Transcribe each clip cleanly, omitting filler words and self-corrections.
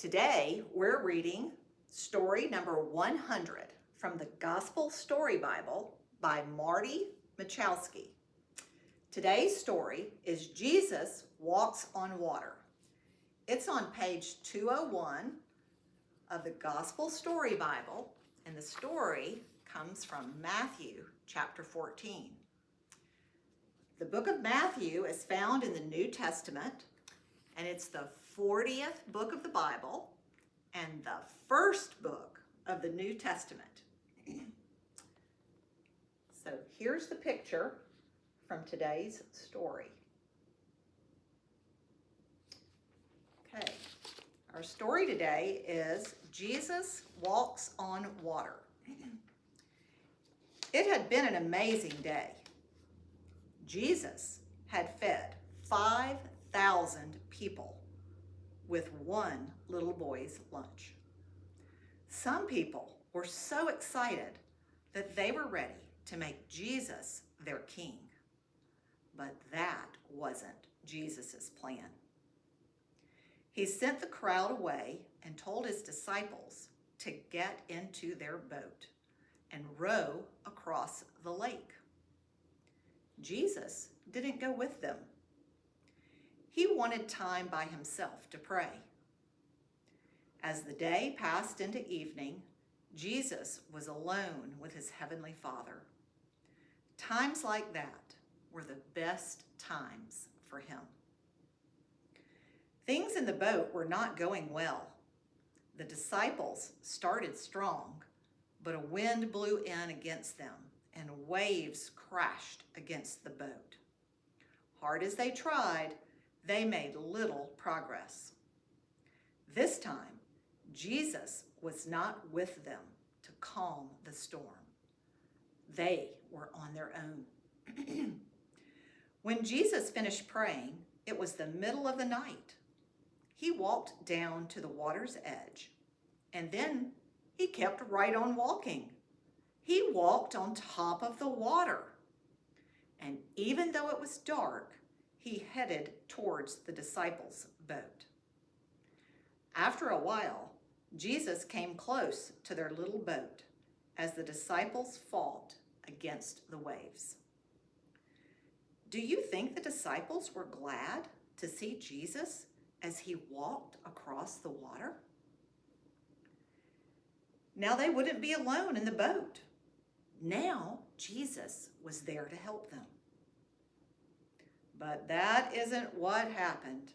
Today, we're reading story number 100 from the Gospel Story Bible by Marty Michalski. Today's story is Jesus Walks on Water. It's on page 201 of the Gospel Story Bible, and the story comes from Matthew chapter 14. The book of Matthew is found in the New Testament, and it's the 40th book of the Bible and the first book of the New Testament. So here's the picture from today's story. Okay, our story today is Jesus Walks on Water. It had been an amazing day. Jesus had fed 5,000 people with one little boy's lunch. Some people were so excited that they were ready to make Jesus their king. But that wasn't Jesus's plan. He sent the crowd away and told his disciples to get into their boat and row across the lake. Jesus didn't go with them. He wanted time by himself to pray. As the day passed into evening, Jesus was alone with his heavenly Father. Times like that were the best times for him. Things in the boat were not going well. The disciples started strong, but a wind blew in against them and waves crashed against the boat. Hard as they tried, they made little progress. This time, Jesus was not with them to calm the storm. They were on their own. When Jesus finished praying, it was the middle of the night. He walked down to the water's edge, and then he kept right on walking. He walked on top of the water. And even though it was dark, he headed towards the disciples' boat. After a while, Jesus came close to their little boat as the disciples fought against the waves. Do you think the disciples were glad to see Jesus as he walked across the water? Now they wouldn't be alone in the boat. Now Jesus was there to help them. But that isn't what happened.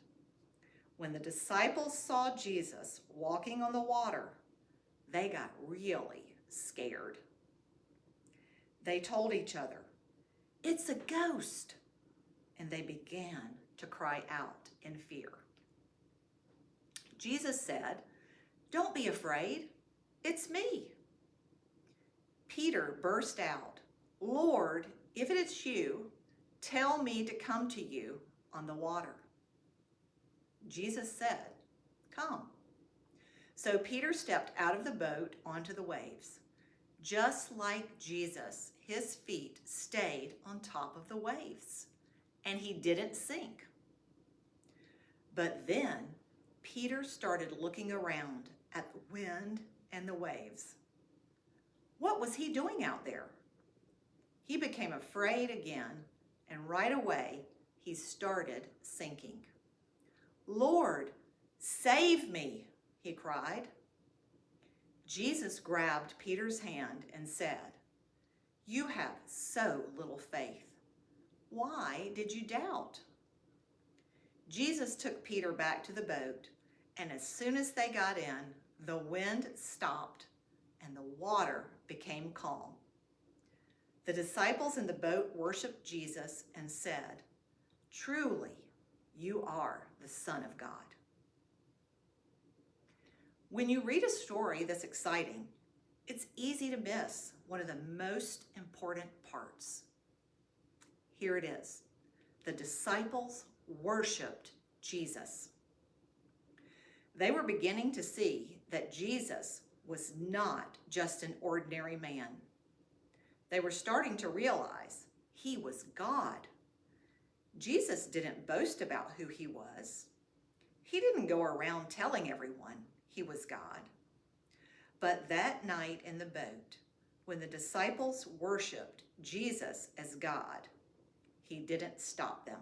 When the disciples saw Jesus walking on the water, they got really scared. They told each other, "It's a ghost," and they began to cry out in fear. Jesus said, "Don't be afraid. It's me." Peter burst out, "Lord, if it is you, tell me to come to you on the water." Jesus said, "Come." So Peter stepped out of the boat onto the waves. Just like Jesus, his feet stayed on top of the waves, and he didn't sink. But then Peter started looking around at the wind and the waves. What was he doing out there? He became afraid again, and right away he started sinking. "Lord, save me," he cried. Jesus grabbed Peter's hand and said, "You have so little faith. Why did you doubt?" Jesus took Peter back to the boat, and as soon as they got in, the wind stopped and the water became calm. The disciples in the boat worshiped Jesus and said, "Truly, you are the Son of God." When you read a story that's exciting, it's easy to miss one of the most important parts. Here it is. The disciples worshiped Jesus. They were beginning to see that Jesus was not just an ordinary man. They were starting to realize he was God. Jesus didn't boast about who he was. He didn't go around telling everyone he was God. But that night in the boat, when the disciples worshiped Jesus as God, he didn't stop them.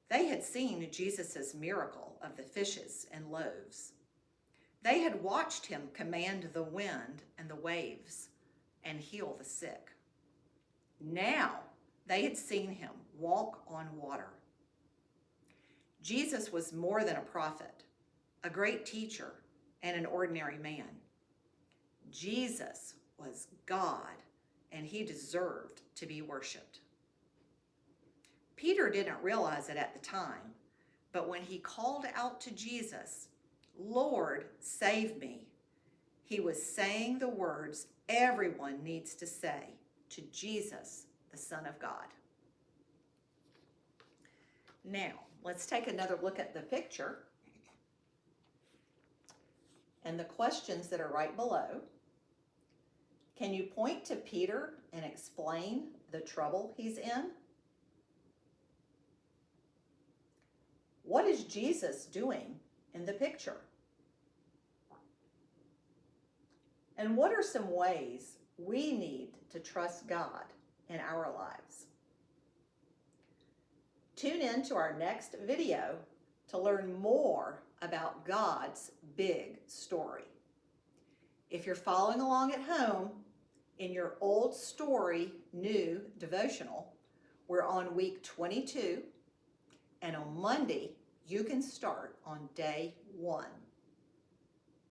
They had seen Jesus' miracle of the fishes and loaves. They had watched him command the wind and the waves and heal the sick. Now they had seen him walk on water. Jesus was more than a prophet, a great teacher, and an ordinary man. Jesus was God, and he deserved to be worshiped. Peter didn't realize it at the time, but when he called out to Jesus, "Lord, save me," he was saying the words everyone needs to say to Jesus, the Son of God. Now, let's take another look at the picture and the questions that are right below. Can you point to Peter and explain the trouble he's in? What is Jesus doing in the picture? And what are some ways we need to trust God in our lives? Tune in to our next video to learn more about God's big story. If you're following along at home in your Old Story, New devotional, we're on week 22, and on Monday, you can start on day 1.